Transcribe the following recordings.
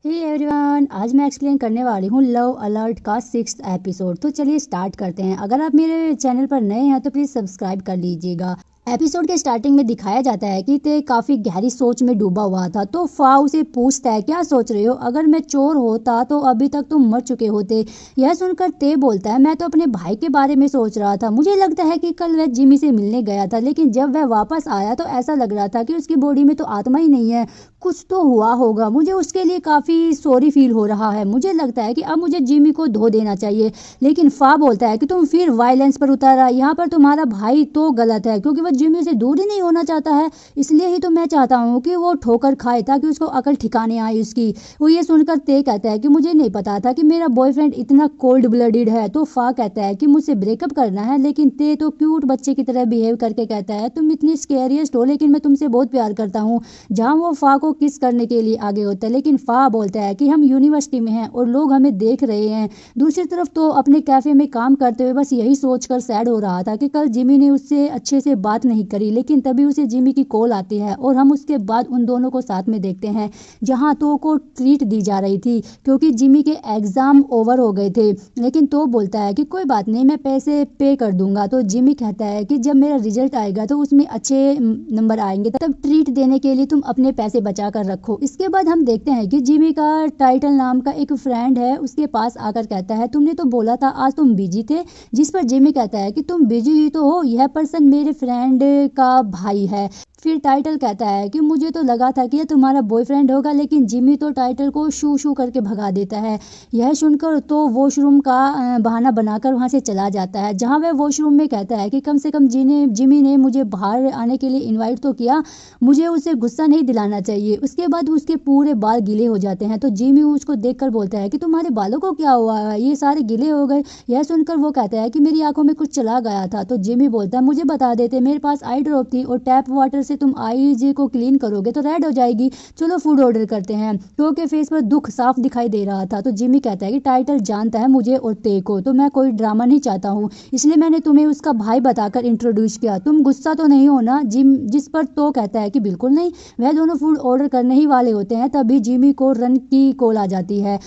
Hey everyone, आज मैं explain करने वाली हूँ लव अलर्ट का 6th एपिसोड। तो चलिए स्टार्ट करते हैं। अगर आप मेरे चैनल पर नए हैं तो प्लीज़ सब्सक्राइब कर लीजिएगा। एपिसोड के स्टार्टिंग में दिखाया जाता है कि ते काफ़ी गहरी सोच में डूबा हुआ था। तो फा उसे पूछता है, क्या सोच रहे हो? अगर मैं चोर होता तो अभी तक तुम मर चुके होते। यह सुनकर ते बोलता है, मैं तो अपने भाई के बारे में सोच रहा था। मुझे लगता है कि कल वह जिमी से मिलने गया था, लेकिन जब वह वापस आया तो ऐसा लग रहा था कि उसकी बॉडी में तो आत्मा ही नहीं है। कुछ तो हुआ होगा। मुझे उसके लिए काफ़ी सॉरी फील हो रहा है। मुझे लगता है कि अब मुझे जिमी को धो देना चाहिए। लेकिन फा बोलता है कि तुम फिर वायलेंस पर उतारा। यहाँ पर तुम्हारा भाई तो गलत है, क्योंकि वह जिमी से दूर ही नहीं होना चाहता है। इसलिए ही तो मैं चाहता हूँ कि वो ठोकर खाए ताकि उसको अकल ठिकाने आए उसकी। वो ये सुनकर ते कहता है कि मुझे नहीं पता था कि मेरा बॉयफ्रेंड इतना कोल्ड ब्लडेड है। तो फा कहता है कि मुझसे ब्रेकअप करना है, लेकिन ते तो क्यूट बच्चे की तरह बिहेव करके कहता है, तुम इतनी स्केरियस्ट हो लेकिन मैं तुमसे बहुत प्यार करता हूँ। जहाँ वो फा को किस करने के लिए आगे होता है, लेकिन फा बोलता है कि हम यूनिवर्सिटी में हैं और लोग हमें देख रहे हैं। दूसरी तरफ तो अपने कैफे में काम करते हुए बस यही सोचकर सैड हो रहा था कि कल जिमी ने उससे अच्छे से बात नहीं करी। लेकिन तभी उसे जिमी की कॉल आती है और हम उसके बाद उन दोनों को साथ में देखते हैं, जहाँ तो को ट्रीट दी जा रही थी क्योंकि जिमी के एग्जाम ओवर हो गए थे। लेकिन तो बोलता है कि कोई बात नहीं, मैं पैसे पे कर दूंगा। तो जिमी कहता है कि जब मेरा रिजल्ट आएगा तो उसमें अच्छे नंबर आएंगे, तब ट्रीट देने के लिए तुम अपने पैसे बचा कर रखो। इसके बाद हम देखते हैं कि जिमी का टाइटल नाम का एक फ्रेंड है, उसके पास आकर कहता है, तुमने तो बोला था आज तुम बिजी थे। जिस पर जिमी कहता है कि तुम बिजी ही तो हो, यह पर्सन मेरे फ्रेंड का भाई है। फिर टाइटल कहता है कि मुझे तो लगा था कि यह तुम्हारा बॉयफ्रेंड होगा, लेकिन जिमी तो टाइटल को शू शू करके भगा देता है। यह सुनकर तो वॉशरूम का बहाना बनाकर वहां से चला जाता है, जहां वह वॉशरूम में कहता है कि कम से कम जिमी ने मुझे बाहर आने के लिए इनवाइट तो किया, मुझे उसे गुस्सा नहीं दिलाना चाहिए। उसके बाद उसके पूरे बाल गीले हो जाते हैं। तो जिमी उसको देखकर बोलता है कि तुम्हारे बालों को क्या हुआ है, ये सारे गीले हो गए। यह सुनकर वो कहता है कि मेरी आंखों में कुछ चला गया था। तो जिमी बोलता है, मुझे बता देते, मेरे पास आई ड्रॉप थी और टैप वाटर से तुम आईज को क्लीन करोगे तो रेड हो जाएगी। चलो फूड ऑर्डर करते हैं। तो के फेस पर दुख साफ दिखाई दे रहा था। तो जिमी कहता है कि टाइटल जानता है मुझे और ते को, तो मैं कोई ड्रामा नहीं चाहता हूँ, इसलिए मैंने तुम्हें उसका भाई बताकर इंट्रोड्यूस किया। तुम गुस्सा तो नहीं हो ना? जिस पर तो कहता है कि बिल्कुल नहीं। वह दोनों फूड ऑर्डर करने ही वाले होते हैं, तभी जिमी को रन की कॉल आ जाती है।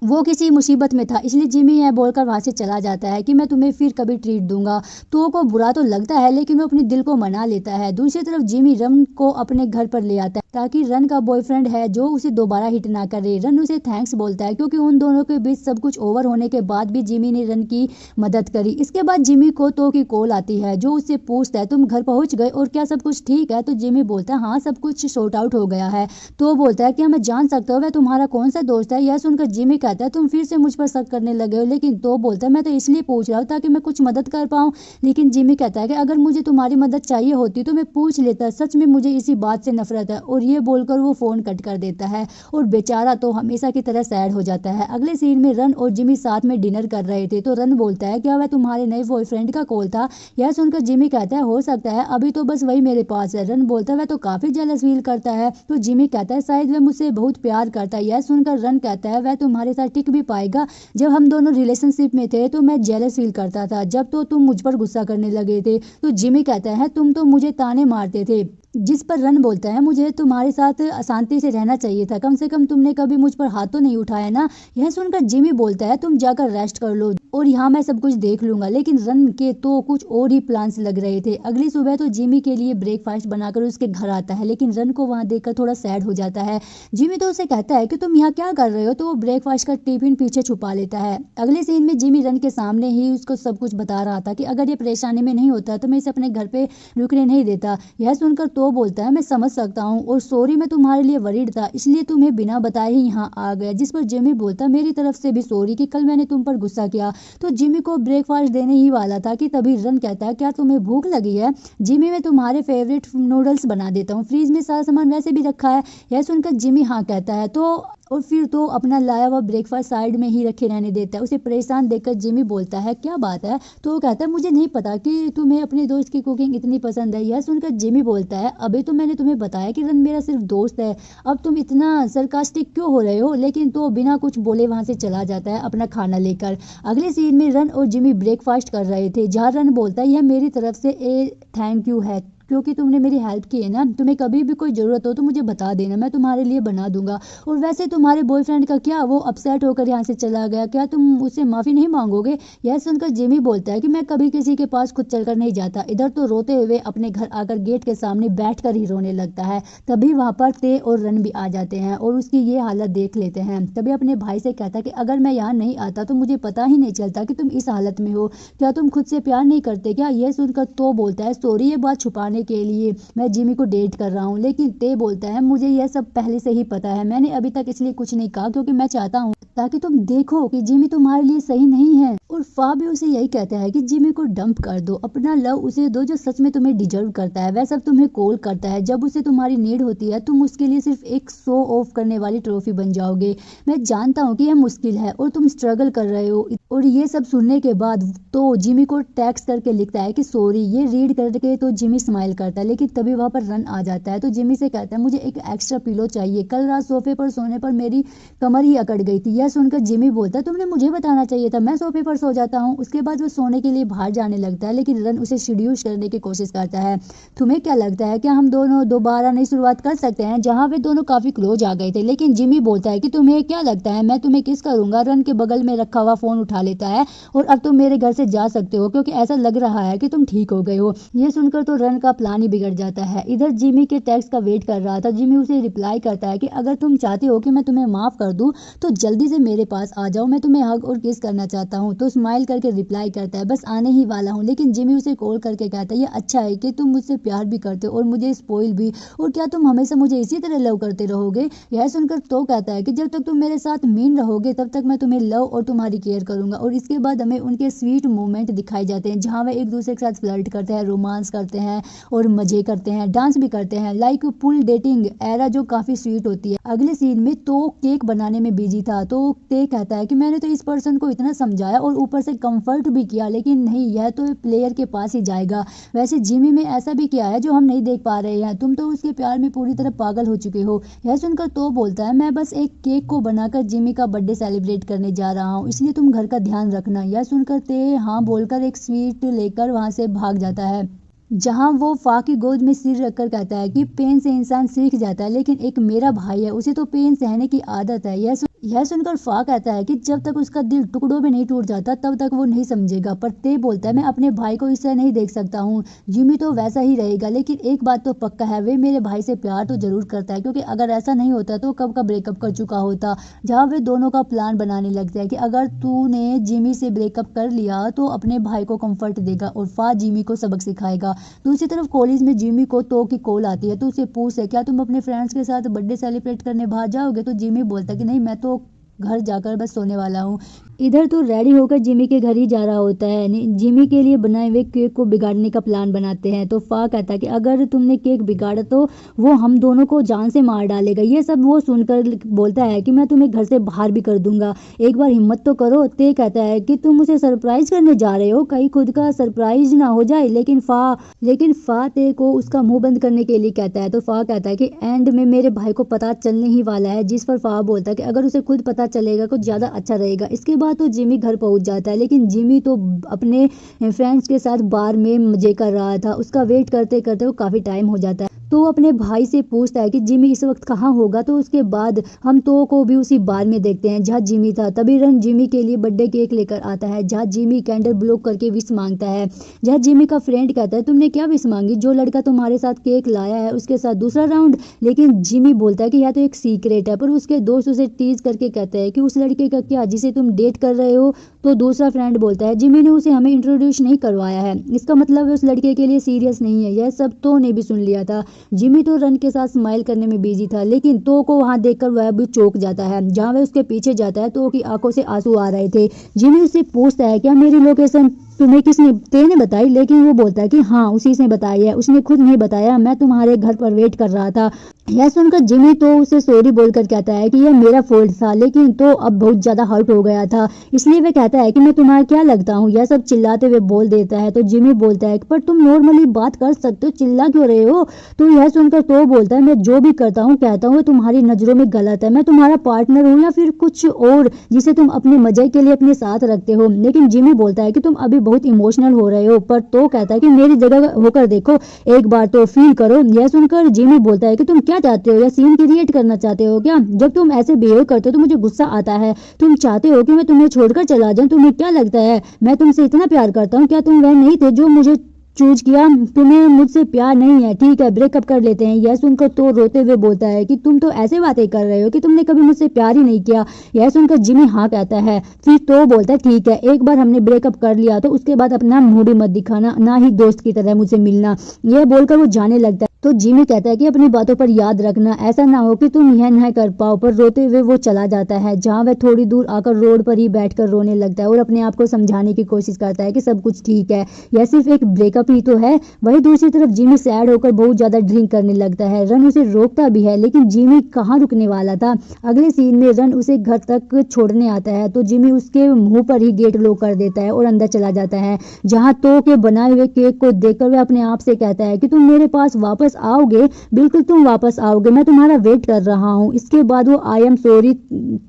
वो किसी मुसीबत में था, इसलिए जिमी यह बोलकर वहां से चला जाता है कि मैं तुम्हें फिर कभी ट्रीट दूंगा। तो को बुरा तो लगता है, लेकिन वो अपने दिल को मना लेता है। दूसरी तरफ जिमी रन को अपने घर पर ले आता है ताकि रन का बॉयफ्रेंड है जो उसे दोबारा हिट ना करे। रन उसे थैंक्स बोलता है क्योंकि उन दोनों के बीच सब कुछ ओवर होने के बाद भी जिमी ने रन की मदद करी। इसके बाद जिमी को तो की कॉल आती है, जो उससे पूछता है, तुम घर पहुंच गए और क्या सब कुछ ठीक है? तो जिमी बोलता है, हाँ सब कुछ सॉर्ट आउट हो गया है। तो बोलता है, क्या मैं जान सकता हूँ वह तुम्हारा कौन सा दोस्त है? यह सुनकर जिमी कहता है, तुम फिर से मुझ पर शक करने लगे हो। लेकिन तो बोलता है, मैं तो इसलिए पूछ रहा हूँ ताकि मैं कुछ मदद कर पाऊँ। लेकिन जिमी कहता है कि अगर मुझे तुम्हारी मदद चाहिए होती तो मैं पूछ लेता, सच में मुझे इसी बात से नफरत है। और ये बोलकर वो फोन कट कर देता है और बेचारा तो हमेशा की तरह सैड हो जाता है। अगले सीन में रन और जिमी साथ में डिनर कर रहे थे। तो रन बोलता है, क्या वह तुम्हारे नए बॉयफ्रेंड का कॉल था? यह सुनकर जिमी कहता है, हो सकता है, अभी तो बस वही मेरे पास है। रन बोलता है, वह तो काफी जेलस फील करता है। तो जिमी कहता है, शायद वह मुझसे बहुत प्यार करता है। यह सुनकर रन कहता है, वह तुम्हारे साथ टिक भी पाएगा? जब हम दोनों रिलेशनशिप में थे तो मैं जेलस फील करता था, जब तो तुम मुझ पर गुस्सा करने लगे थे। तो जिमी कहता है, तुम तो मुझे ताने मारते थे। जिस पर रन बोलता है, मुझे तुम्हारे साथ अशांति से रहना चाहिए था, कम से कम तुमने कभी मुझ पर हाथ तो नहीं उठाया ना। यह सुनकर जिमी बोलता है, तुम जाकर रेस्ट कर लो और यहाँ मैं सब कुछ देख लूंगा। लेकिन रन के तो कुछ और ही प्लान्स लग रहे थे। अगली सुबह तो जिमी के लिए ब्रेकफास्ट बनाकर उसके घर आता है, लेकिन रन को वहां देखकर थोड़ा सैड हो जाता है। जिमी तो उसे कहता है कि तुम यहाँ क्या कर रहे हो? तो वो ब्रेकफास्ट का टिफिन पीछे छुपा लेता है। अगले सीन में जिमी रन के सामने ही उसको सब कुछ बता रहा था कि अगर ये परेशानी में नहीं होता तो मैं इसे अपने घर पे रुकने नहीं देता। यह सुनकर तो बोलता है, मैं समझ सकता हूँ और सॉरी, मैं तुम्हारे लिए वरीड था, इसलिए तुम्हें बिना बताए ही यहाँ आ गया। जिस पर जिमी बोलता, मेरी तरफ से भी सॉरी कि कल मैंने तुम पर गुस्सा किया। तो जिमी को ब्रेकफास्ट देने ही वाला था कि तभी रन कहता है, क्या तुम्हें भूख लगी है? जिमी, मैं तुम्हारे फेवरेट नूडल्स बना देता हूँ, फ्रीज में सारा सामान वैसे भी रखा है। यह सुनकर जिमी हाँ कहता है तो और फिर तो अपना लाया हुआ ब्रेकफास्ट साइड में ही रखे रहने देता है। उसे परेशान देखकर जिमी बोलता है, क्या बात है? तो वो कहता है, मुझे नहीं पता कि तुम्हें अपने दोस्त की कुकिंग इतनी पसंद है। यह सुनकर जिमी बोलता है, अभी तो मैंने तुम्हें बताया कि रन मेरा सिर्फ दोस्त है, अब तुम इतना सरकास्टिक क्यों हो रहे हो? लेकिन तो बिना कुछ बोले वहां से चला जाता है अपना खाना लेकर। अगले सीन में रन और जिमी ब्रेकफास्ट कर रहे थे, जहाँ रन बोलता है, यह मेरी तरफ से ए थैंक यू है क्योंकि तुमने मेरी हेल्प की है ना, तुम्हें कभी भी कोई जरूरत हो तो मुझे बता देना, मैं तुम्हारे लिए बना दूंगा। और वैसे तुम्हारे बॉयफ्रेंड का क्या, वो अपसेट होकर यहाँ से चला गया, क्या तुम उससे माफी नहीं मांगोगे? यह सुनकर जिमी बोलता है कि मैं कभी किसी के पास खुद चलकर नहीं जाता। इधर तो रोते हुए अपने घर आकर गेट के सामने बैठकर ही रोने लगता है। तभी वहां पर ते और रन भी आ जाते हैं और उसकी ये हालत देख लेते हैं। तभी अपने भाई से कहता है कि अगर मैं यहाँ नहीं आता तो मुझे पता ही नहीं चलता कि तुम इस हालत में हो, क्या तुम खुद से प्यार नहीं करते क्या? यह सुनकर तो बोलता है सॉरी, ये बात छुपाने के लिए मैं जिमी को डेट कर रहा हूँ। लेकिन ते बोलता है मुझे यह सब पहले से ही पता है, मैंने अभी तक इसलिए कुछ नहीं कहा क्योंकि मैं चाहता हूँ ताकि तुम देखो कि जिमी तुम्हारे लिए सही नहीं है। और फा भी उसे यही कहता है कि जिमी को डंप कर दो, अपना लव उसे दो जो सच में तुम्हें डिजर्व करता है। वह सब तुम्हें कॉल करता है जब उसे तुम्हारी नीड होती है, तुम उसके लिए सिर्फ एक शो ऑफ करने वाली ट्रॉफी बन जाओगे। मैं जानता हूँ कि यह मुश्किल है और तुम स्ट्रगल कर रहे हो। और ये सब सुनने के बाद तो जिमी को टेक्स्ट करके लिखता है कि सॉरी। ये रीड करके तो जिमी स्माइल करता है, लेकिन तभी वहां पर रन आ जाता है। तो जिमी से कहता है मुझे एक एक्स्ट्रा पिलो चाहिए, कल रात सोफे पर सोने पर मेरी कमर ही अकड़ गई थी। यह सुनकर जिमी बोलता है तुमने मुझे बताना चाहिए था, मैं सोफे पर सो जाता हूँ। उसके बाद वो सोने के लिए बाहर जाने लगता है, लेकिन रन उसे शेड्यूल करने की कोशिश करता है। तुम्हें क्या लगता है क्या हम दोनों दोबारा नई शुरुआत कर सकते हैं, जहाँ वे दोनों काफी क्लोज आ गए थे? लेकिन जिमी बोलता है कि तुम्हें क्या लगता है मैं तुम्हें किस करूंगा? रन के बगल में रखा हुआ फोन उठा लेता है और अब तुम मेरे घर से जा सकते हो क्योंकि ऐसा लग रहा है कि तुम ठीक हो गए हो। यह सुनकर तो रन का प्लान ही बिगड़ जाता है। इधर जिमी के टेक्स्ट का वेट कर रहा था। जिमी उसे रिप्लाई करता है कि अगर तुम चाहते हो कि मैं तुम्हें माफ कर दूं तो जल्दी से मेरे पास आ जाओ, मैं तुम्हें हग और किस करना चाहता हूँ। तो स्माइल करके रिप्लाई करता है बस आने ही वाला हूँ। लेकिन जिमी उसे कॉल करके कहता है ये अच्छा है कि तुम मुझसे प्यार भी करते हो और मुझे स्पॉइल भी, और क्या तुम हमेशा मुझे इसी तरह लव करते रहोगे? यह सुनकर तो कहता है कि जब तक तुम मेरे साथ मीन रहोगे तब तक मैं तुम्हें लव और तुम्हारी केयर करूंगा। और इसके बाद हमें उनके स्वीट मोमेंट दिखाए जाते हैं जहाँ वे एक दूसरे के साथ फ्लर्ट करते हैं, रोमांस करते हैं और मजे करते हैं, डांस भी करते हैं, लाइक फुल डेटिंग एरा जो काफी स्वीट होती है। अगले सीन में तो केक बनाने में बिजी था। तो ते कहता है कि मैंने तो इस पर्सन को इतना समझाया और ऊपर से कंफर्ट भी किया, लेकिन नहीं, यह तो प्लेयर के पास ही जाएगा। वैसे जिमी में ऐसा भी क्या है जो हम नहीं देख पा रहे हैं? तुम तो उसके प्यार में पूरी तरह पागल हो चुके हो। यह सुनकर तो बोलता है मैं बस एक केक को बनाकर जिमी का बर्थडे सेलिब्रेट करने जा रहा हूँ, इसलिए तुम घर का ध्यान रखना। यह सुनकर ते हाँ बोलकर एक स्वीट लेकर वहां से भाग जाता है, जहां वो फा की गोद में सिर रखकर कहता है कि पेन से इंसान सीख जाता है, लेकिन एक मेरा भाई है उसे तो पेन सहने की आदत है। यह सुनकर फा कहता है कि जब तक उसका दिल टुकड़ों में नहीं टूट जाता तब तक वो नहीं समझेगा। पर ते बोलता है मैं अपने भाई को इस तरह नहीं देख सकता हूँ, जिमी तो वैसा ही रहेगा। लेकिन एक बात तो पक्का है, वे मेरे भाई से प्यार तो जरूर करता है, क्योंकि अगर ऐसा नहीं होता तो कब का ब्रेकअप कर चुका होता। जहाँ वे दोनों का प्लान बनाने लगते हैं कि अगर तूने जिमी से ब्रेकअप कर लिया तो अपने भाई को कंफर्ट देगा और फा जिमी को सबक सिखाएगा। दूसरी तरफ कॉलेज में जिमी को तो की कॉल आती है, तो उसे पूछे क्या तुम अपने फ्रेंड्स के साथ बर्थडे सेलिब्रेट करने बाहर जाओगे? तो जिमी बोलता कि नहीं, मैं तो घर जाकर बस सोने वाला हूँ। इधर तो रेडी होकर जिमी के घर ही जा रहा होता है। जिमी के लिए बनाए हुए केक को बिगाड़ने का प्लान बनाते हैं। तो फा कहता है कि अगर तुमने केक बिगाड़ा तो वो हम दोनों को जान से मार डालेगा। ये सब वो सुनकर बोलता है कि मैं तुम्हें घर से बाहर भी कर दूंगा, एक बार हिम्मत तो करो। ते कहता है कि तुम उसे सरप्राइज करने जा रहे हो, कहीं खुद का सरप्राइज ना हो जाए। लेकिन फा ते को उसका मुंह बंद करने के लिए कहता है। तो फा कहता है कि एंड में मेरे भाई को पता चलने ही वाला है, जिस पर फा बोलता है कि अगर उसे खुद पता चलेगा तो ज्यादा अच्छा रहेगा। इसके बाद तो जिमी घर पहुंच जाता है, लेकिन जिमी तो अपने फ्रेंड्स के साथ बार में मजे कर रहा था। उसका वेट करते करते वो काफी टाइम हो जाता है। तो अपने भाई से पूछता है कि जिमी इस वक्त कहाँ होगा। तो उसके बाद हम तो को भी उसी बार में देखते हैं जहाँ जिमी था। तभी रन जिमी के लिए बर्थडे केक लेकर आता है, जहाँ जिमी कैंडल ब्लो करके विश मांगता है। जहाँ जिमी का फ्रेंड कहता है तुमने क्या विश मांगी? जो लड़का तुम्हारे साथ केक लाया है उसके साथ दूसरा राउंड। लेकिन जिमी बोलता है कि यह तो एक सीक्रेट है। पर उसके दोस्त उसे टीज करके कहते हैं कि उस लड़के का क्या जिसे तुम डेट कर रहे हो? तो दूसरा फ्रेंड बोलता है जिमी ने उसे हमें इंट्रोड्यूस नहीं करवाया है, इसका मतलब उस लड़के के लिए सीरियस नहीं है। यह सब तो ने भी सुन लिया था। जिमी तो रन के साथ स्माइल करने में बिजी था, लेकिन तो को वहां देखकर वह भी चौंक जाता है। जहां वह उसके पीछे जाता है तो की आंखों से आंसू आ रहे थे। जिमी उससे पूछता है क्या मेरी लोकेशन तुम्हें किसने तेने बताई? लेकिन वो बोलता है कि हाँ उसी से बताई है, उसने खुद नहीं बताया, मैं तुम्हारे घर पर वेट कर रहा था। यह सुनकर जिमी तो उसे सॉरी बोलकर कहता है कि यह मेरा फॉल्ट था, लेकिन तो अब बहुत ज्यादा हर्ट हो गया था, इसलिए वह कहता है कि मैं तुम्हारा क्या लगता हूँ? यह सब चिल्लाते हुए बोल देता है। तो जिमी बोलता है पर तुम नॉर्मली बात कर सकते हो, चिल्ला क्यों रहे हो? तो यह सुनकर तो बोलता है मैं जो भी करता हूँ कहता हूँ तुम्हारी नजरों में गलत है, मैं तुम्हारा पार्टनर हूँ या फिर कुछ और जिसे तुम अपने मजे के लिए अपने साथ रखते हो। लेकिन जिमी बोलता है कि तुम अभी बहुत इमोशनल हो रहे हो, पर तो कहता है कि मेरी जगह होकर देखो, एक बार तो फील करो। यह सुनकर जिमी बोलता है कि तुम क्या चाहते हो, या सीन क्रिएट करना चाहते हो क्या? जब तुम ऐसे बिहेव करते हो तो मुझे गुस्सा आता है। तुम चाहते हो कि मैं तुम्हें छोड़कर चला जाऊं? तुम्हें क्या लगता है मैं तुमसे इतना प्यार करता हूँ? क्या तुम वह नहीं थे जो मुझे चूज किया? तुम्हें मुझसे प्यार नहीं है, ठीक है ब्रेकअप कर लेते हैं। यह सुनकर तो रोते हुए बोलता है कि तुम तो ऐसे बातें कर रहे हो कि तुमने कभी मुझसे प्यार ही नहीं किया। यह सुनकर जिमी हाँ कहता है। फिर तो बोलता है ठीक है, एक बार हमने ब्रेकअप कर लिया तो उसके बाद अपना मुंह भी मत दिखाना, ना ही दोस्त की तरह मुझसे मिलना। यह बोलकर वो जाने लगता है। तो जिमी कहता है कि अपनी बातों पर याद रखना, ऐसा ना हो कि तुम यह न कर पाओ। पर रोते हुए वो चला जाता है, जहाँ वह थोड़ी दूर आकर रोड पर ही बैठकर रोने लगता है और अपने आप को समझाने की कोशिश करता है कि सब कुछ ठीक है, यह सिर्फ एक ब्रेकअप ही तो है। वहीं दूसरी तरफ जिमी सैड होकर बहुत ज्यादा ड्रिंक करने लगता है। रन उसे रोकता भी है, लेकिन जिमी कहाँ रुकने वाला था। अगले सीन में रन उसे घर तक छोड़ने आता है तो जिमी उसके मुंह पर ही गेट लॉक कर देता है और अंदर चला जाता है, जहाँ तो के बनाए हुए केक को देखकर वह अपने आप से कहता है कि तुम मेरे पास वापस आओगे, बिल्कुल तुम वापस आओगे, मैं तुम्हारा वेट कर रहा हूँ। इसके बाद वो आई एम सॉरी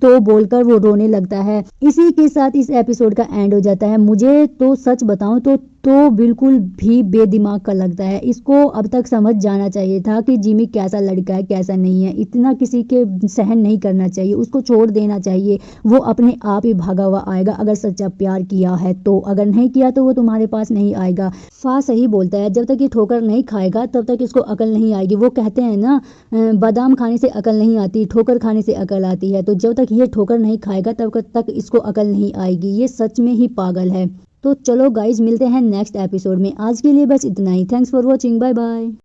तो बोलकर वो रोने लगता है। इसी के साथ इस एपिसोड का एंड हो जाता है। मुझे तो सच बताऊं तो बिल्कुल भी बेदिमाग का लगता है। इसको अब तक समझ जाना चाहिए था कि जिमी कैसा लड़का है कैसा नहीं है। इतना किसी के सहन नहीं करना चाहिए, उसको छोड़ देना चाहिए। वो अपने आप ही भागा हुआ आएगा अगर सच्चा प्यार किया है तो, अगर नहीं किया तो वो तुम्हारे पास नहीं आएगा। फा सही बोलता है, जब तक ये ठोकर नहीं खाएगा तब तक इसको अकल नहीं आएगी। वो कहते हैं ना, बादाम खाने से अकल नहीं आती, ठोकर खाने से अकल आती है। तो जब तक ये ठोकर नहीं खाएगा तब तक इसको अकल नहीं आएगी। ये सच में ही पागल है। तो चलो गाइज, मिलते हैं नेक्स्ट एपिसोड में। आज के लिए बस इतना ही। Thanks for watching, bye bye.